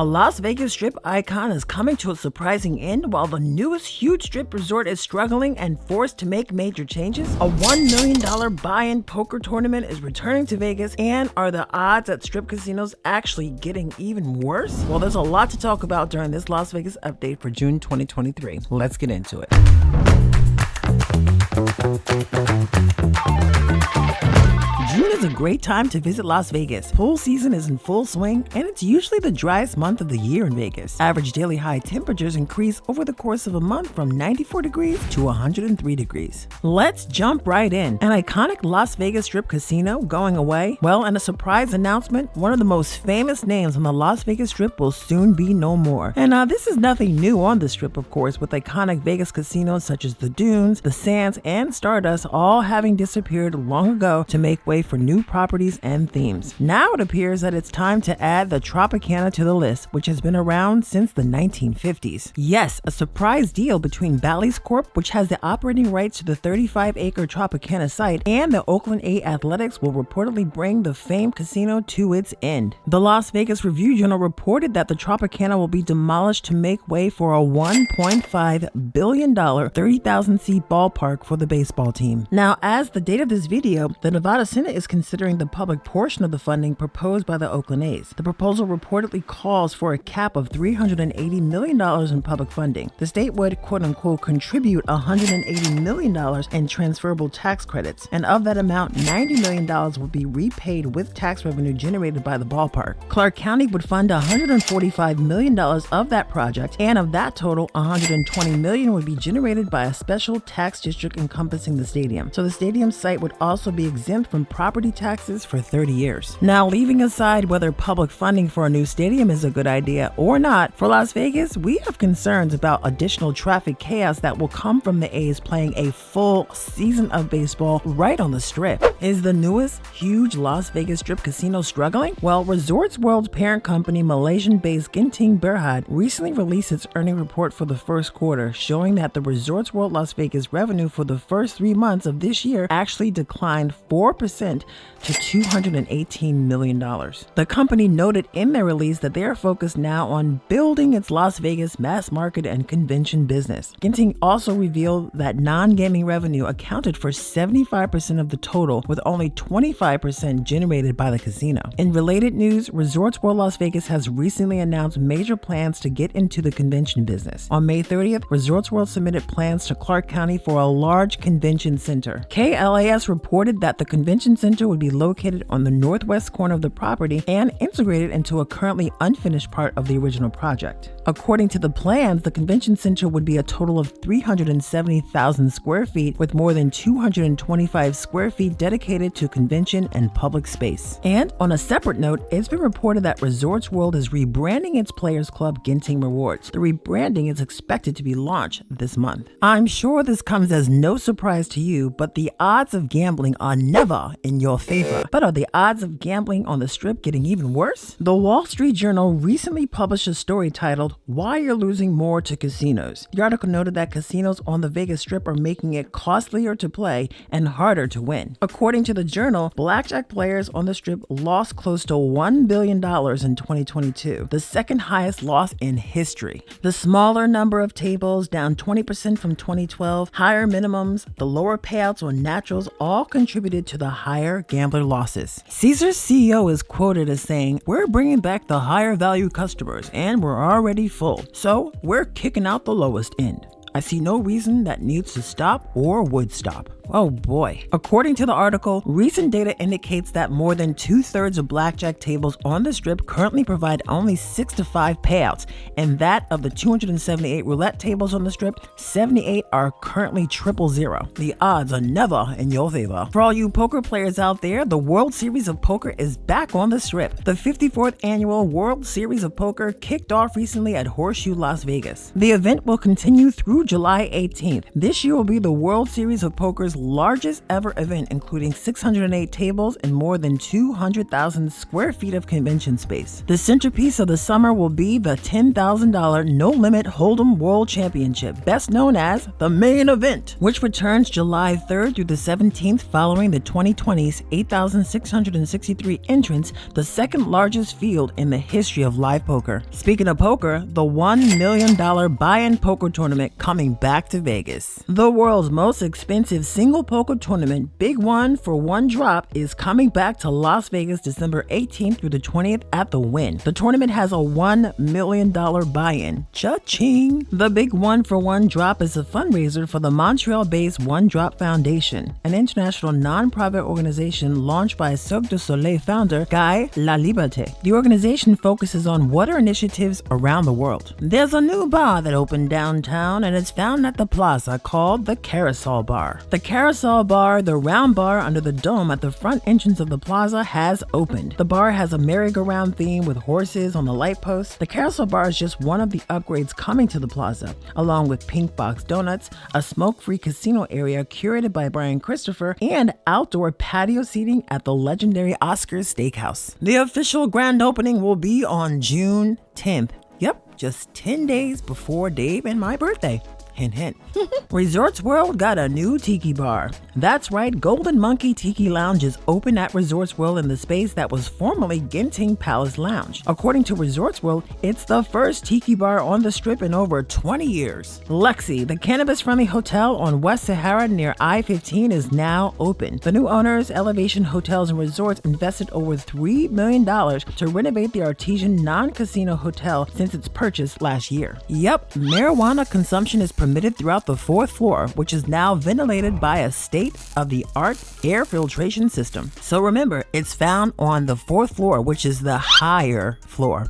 A Las Vegas Strip icon is coming to a surprising end while the newest huge Strip resort is struggling and forced to make major changes. A $1 million buy-in poker tournament is returning to Vegas, and are the odds at Strip casinos actually getting even worse? Well, there's a lot to talk about during this Las Vegas update for June 2023. Let's get into it. June is a great time to visit Las Vegas. Pool season is in full swing, and it's usually the driest month of the year in Vegas. Average daily high temperatures increase over the course of a month from 94 degrees to 103 degrees. Let's jump right in. An iconic Las Vegas Strip casino going away? Well, in a surprise announcement, one of the most famous names on the Las Vegas Strip will soon be no more. And this is nothing new on the Strip, of course, with iconic Vegas casinos such as the Dunes, the Sands, and Stardust all having disappeared long ago to make way for new properties and themes. Now it appears that it's time to add the Tropicana to the list, which has been around since the 1950s. Yes, a surprise deal between Bally's Corp, which has the operating rights to the 35-acre Tropicana site, and the Oakland A Athletics will reportedly bring the famed casino to its end. The Las Vegas Review-Journal reported that the Tropicana will be demolished to make way for a $1.5 billion 30,000-seat ballpark for the baseball team. Now, as the date of this video, the Nevada Senate is considering the public portion of the funding proposed by the Oakland A's. The proposal reportedly calls for a cap of $380 million in public funding. The state would, quote-unquote, contribute $180 million in transferable tax credits, and of that amount, $90 million would be repaid with tax revenue generated by the ballpark. Clark County would fund $145 million of that project, and of that total, $120 million would be generated by a special tax district encompassing the stadium. So the stadium site would also be exempt from property taxes for 30 years. Now, leaving aside whether public funding for a new stadium is a good idea or not, for Las Vegas, we have concerns about additional traffic chaos that will come from the A's playing a full season of baseball right on the Strip. Is the newest huge Las Vegas Strip casino struggling? Well, Resorts World's parent company, Malaysian-based Genting Berhad, recently released its earnings report for the first quarter, showing that the Resorts World Las Vegas revenue for the first 3 months of this year actually declined 4% to $218 million. The company noted in their release that they are focused now on building its Las Vegas mass market and convention business. Genting also revealed that non-gaming revenue accounted for 75% of the total, with only 25% generated by the casino. In related news, Resorts World Las Vegas has recently announced major plans to get into the convention business. On May 30th, Resorts World submitted plans to Clark County for a large convention center. KLAS reported that the convention center would be located on the northwest corner of the property and integrated into a currently unfinished part of the original project. According to the plans, the convention center would be a total of 370,000 square feet, with more than 225 square feet dedicated to convention and public space. And on a separate note, it's been reported that Resorts World is rebranding its Players Club Genting Rewards. The rebranding is expected to be launched this month. I'm sure this comes as no surprise to you, but the odds of gambling are never in your favor. But are the odds of gambling on the Strip getting even worse? The Wall Street Journal recently published a story titled, "Why You're Losing More to Casinos." The article noted that casinos on the Vegas Strip are making it costlier to play and harder to win. According to the journal, blackjack players on the Strip lost close to $1 billion in 2022, the second highest loss in history. The smaller number of tables, down 20% from 2012, higher minimums, the lower payouts on naturals all contributed to the higher gambler losses. Caesars CEO is quoted as saying, "We're bringing back the higher value customers and we're already full. So we're kicking out the lowest end. I see no reason that needs to stop or would stop." Oh boy. According to the article, recent data indicates that more than 2/3 of blackjack tables on the Strip currently provide only 6 to 5 payouts, and that of the 278 roulette tables on the Strip, 78 are currently 000. The odds are never in your favor. For all you poker players out there, the World Series of Poker is back on the Strip. The 54th annual World Series of Poker kicked off recently at Horseshoe Las Vegas. The event will continue through through July 18th. This year will be the World Series of Poker's largest ever event, including 608 tables and more than 200,000 square feet of convention space. The centerpiece of the summer will be the $10,000 no-limit Hold'em World Championship, best known as the main event, which returns July 3rd through the 17th following the 2020's 8,663 entrants, the second largest field in the history of live poker. Speaking of poker, the $1 million buy-in poker tournament coming back to Vegas. The world's most expensive single poker tournament, Big One for One Drop, is coming back to Las Vegas December 18th through the 20th at the Wynn. The tournament has a $1 million buy-in. Cha-ching! The Big One for One Drop is a fundraiser for the Montreal-based One Drop Foundation, an international non-profit organization launched by Cirque du Soleil founder Guy Laliberté. The organization focuses on water initiatives around the world. There's a new bar that opened downtown and it's found at the plaza called the Carousel Bar. The Carousel Bar, the round bar under the dome at the front entrance of the plaza, has opened. The bar has a merry-go-round theme with horses on the light posts. The Carousel Bar is just one of the upgrades coming to the plaza, along with Pink Box Donuts, a smoke-free casino area curated by Brian Christopher, and outdoor patio seating at the legendary Oscar's Steakhouse. The official grand opening will be on June 10th. Yep, just 10 days before Dave and my birthday. Hint, hint. Resorts World got a new tiki bar. That's right, Golden Monkey Tiki Lounge is open at Resorts World in the space that was formerly Genting Palace Lounge. According to Resorts World, it's the first tiki bar on the Strip in over 20 years. Lexi, the cannabis-friendly hotel on West Sahara near I-15, is now open. The new owners, Elevation Hotels and Resorts, invested over $3 million to renovate the artesian non-casino hotel since its purchase last year. Yep, marijuana consumption is permitted throughout the 4th floor, which is now ventilated by a state-of-the-art air filtration system. So remember, it's found on the 4th floor, which is the higher floor.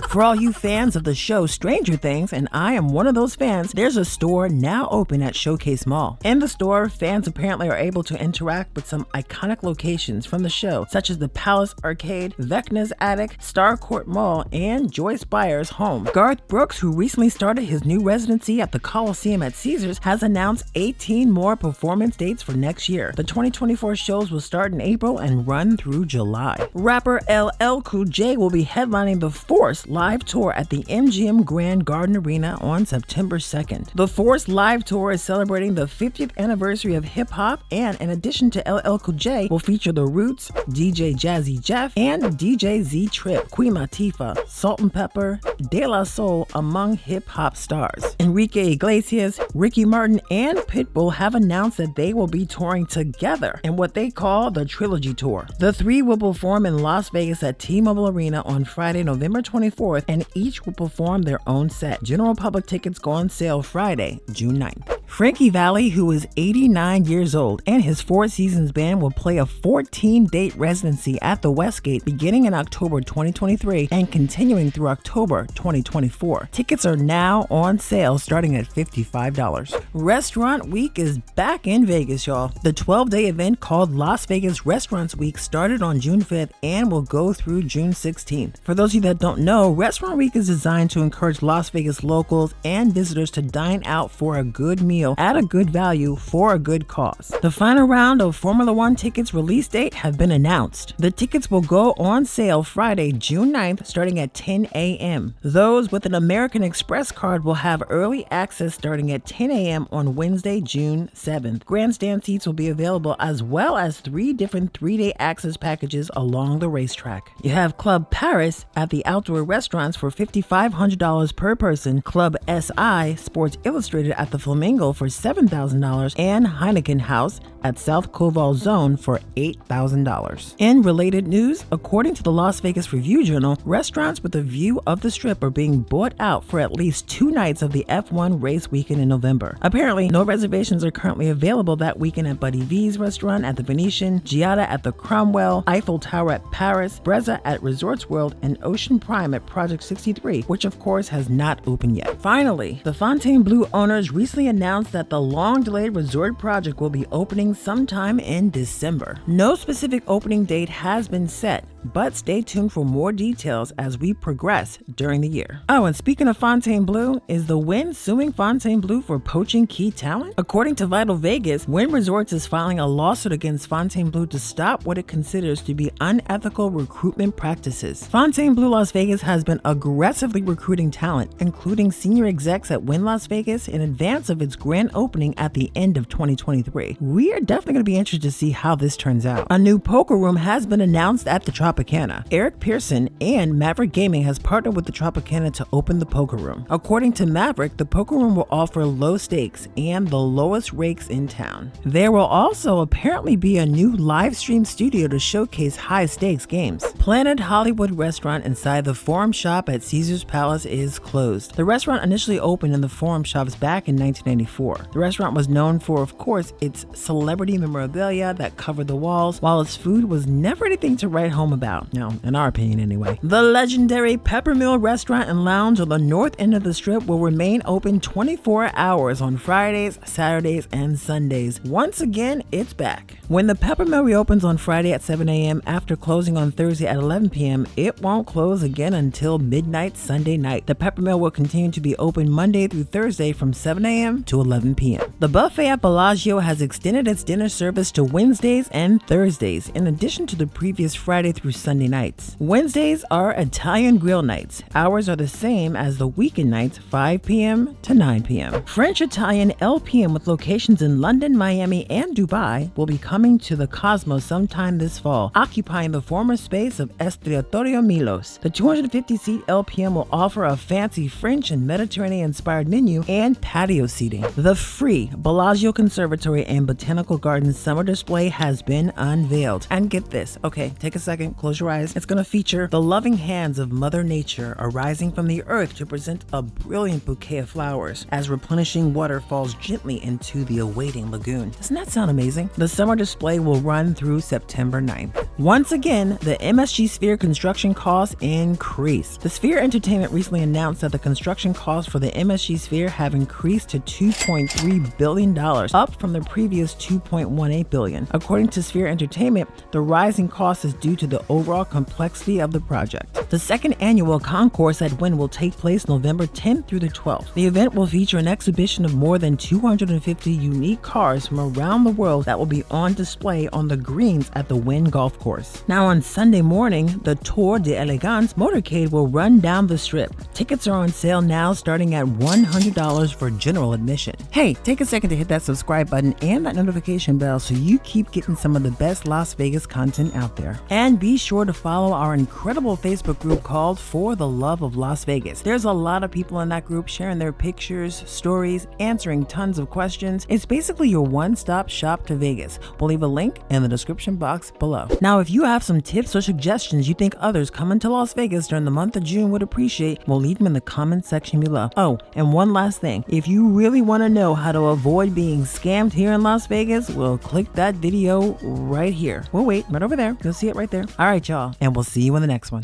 For all you fans of the show Stranger Things, and I am one of those fans, there's a store now open at Showcase Mall. In the store, fans apparently are able to interact with some iconic locations from the show, such as the Palace Arcade, Vecna's Attic, Starcourt Mall, and Joyce Byers' home. Garth Brooks, who recently started his new residency at the Coliseum at Caesars, has announced 18 more performance dates for next year. The 2024 shows will start in April and run through July. Rapper LL Cool J will be headlining the Force live tour at the MGM Grand Garden Arena on September 2nd. The Force live tour is celebrating the 50th anniversary of hip-hop, and in addition to LL Cool J, will feature The Roots, DJ Jazzy Jeff, and DJ Z-Trip, Queen Latifah, Salt-N-Pepa, De La Soul, among hip-hop stars. Enrique Iglesias, Ricky Martin, and Pitbull have announced that they will be touring together in what they call the Trilogy Tour. The three will perform in Las Vegas at T-Mobile Arena on Friday, November 24th, and each will perform their own set. General public tickets go on sale Friday, June 9th. Frankie Valli, who is 89 years old, and his Four Seasons band will play a 14-date residency at the Westgate beginning in October 2023 and continuing through October 2024. Tickets are now on sale starting at $55. Restaurant Week is back in Vegas, y'all. The 12-day event called Las Vegas Restaurants Week started on June 5th and will go through June 16th. For those of you that don't know, Restaurant Week is designed to encourage Las Vegas locals and visitors to dine out for a good meal at a good value for a good cause. The final round of Formula One tickets release date have been announced. The tickets will go on sale Friday, June 9th, starting at 10 a.m. Those with an American Express card will have early access starting at 10 a.m. on Wednesday, June 7th. Grandstand seats will be available, as well as 3 different 3-day access packages along the racetrack. You have Club Paris at the outdoor restaurants for $5,500 per person, Club SI Sports Illustrated at the Flamingo for $7,000, and Heineken House at South Koval Zone for $8,000. In related news, according to the Las Vegas Review-Journal, restaurants with a view of the Strip are being bought out for at least 2 nights of the F1 race weekend in November. Apparently, no reservations are currently available that weekend at Buddy V's restaurant at the Venetian, Giada at the Cromwell, Eiffel Tower at Paris, Brezza at Resorts World, and Ocean Prime at Project 63, which of course has not opened yet. Finally, the Fontainebleau owners recently announced that the long-delayed resort project will be opening sometime in December. No specific opening date has been set, but stay tuned for more details as we progress during the year. Oh, and speaking of Fontainebleau, is the Wynn suing Fontainebleau for poaching key talent? According to Vital Vegas, Wynn Resorts is filing a lawsuit against Fontainebleau to stop what it considers to be unethical recruitment practices. Fontainebleau Las Vegas has been aggressively recruiting talent, including senior execs at Wynn Las Vegas, in advance of its grand opening at the end of 2023. We are definitely going to be interested to see how this turns out. A new poker room has been announced at the Tropicana. Eric Pearson and Maverick Gaming has partnered with the Tropicana to open the poker room. According to Maverick, the poker room will offer low stakes and the lowest rakes in town. There will also apparently be a new live stream studio to showcase high stakes games. Planet Hollywood restaurant inside the Forum Shop at Caesar's Palace is closed. The restaurant initially opened in the Forum Shops back in 1994. The restaurant was known for, of course, its celebrity memorabilia that covered the walls, while its food was never anything to write home about. No, in our opinion anyway. The legendary Peppermill Restaurant and Lounge on the north end of the Strip will remain open 24 hours on Fridays, Saturdays, and Sundays. Once again, it's back. When the Peppermill reopens on Friday at 7 a.m. after closing on Thursday at 11 p.m., it won't close again until midnight Sunday night. The Peppermill will continue to be open Monday through Thursday from 7 a.m. to 11 p.m. The buffet at Bellagio has extended its dinner service to Wednesdays and Thursdays, in addition to the previous Friday through Sunday nights. Wednesdays are Italian grill nights. Hours are the same as the weekend nights, 5 p.m. to 9 p.m. French-Italian LPM with locations in London, Miami, and Dubai will be coming to the Cosmos sometime this fall, occupying the former space of Estriatorio Milos. The 250-seat LPM will offer a fancy French and Mediterranean-inspired menu and patio seating. The free Bellagio Conservatory and Botanical Gardens summer display has been unveiled. And get this, okay, take a second, close your eyes. It's going to feature the loving hands of Mother Nature arising from the earth to present a brilliant bouquet of flowers as replenishing water falls gently into the awaiting lagoon. Doesn't that sound amazing? The summer display will run through September 9th. Once again, the MSG Sphere construction costs increase. The Sphere Entertainment recently announced that the construction costs for the MSG Sphere have increased to $2.3 billion, up from the previous $2.18 billion. According to Sphere Entertainment, the rising cost is due to the overall complexity of the project. The second annual concourse at Wynn will take place November 10th through the 12th. The event will feature an exhibition of more than 250 unique cars from around the world that will be on display on the greens at the Wynn Golf Course. Now on Sunday morning, the Tour de Elegance motorcade will run down the Strip. Tickets are on sale now, starting at $100 for general admission. Hey, take a second to hit that subscribe button and that notification bell so you keep getting some of the best Las Vegas content out there. And be sure to follow our incredible Facebook group called For the Love of Las Vegas. There's a lot of people in that group sharing their pictures, stories, answering tons of questions. It's basically your one-stop shop to Vegas. We'll leave a link in the description box below. Now, if you have some tips or suggestions you think others coming to Las Vegas during the month of June would appreciate, we'll leave them in the comment section below. Oh, and one last thing. If you really want to know how to avoid being scammed here in Las Vegas, well, click that video right here. We'll wait right over there. You'll see it right there. All right, y'all, and we'll see you in the next one.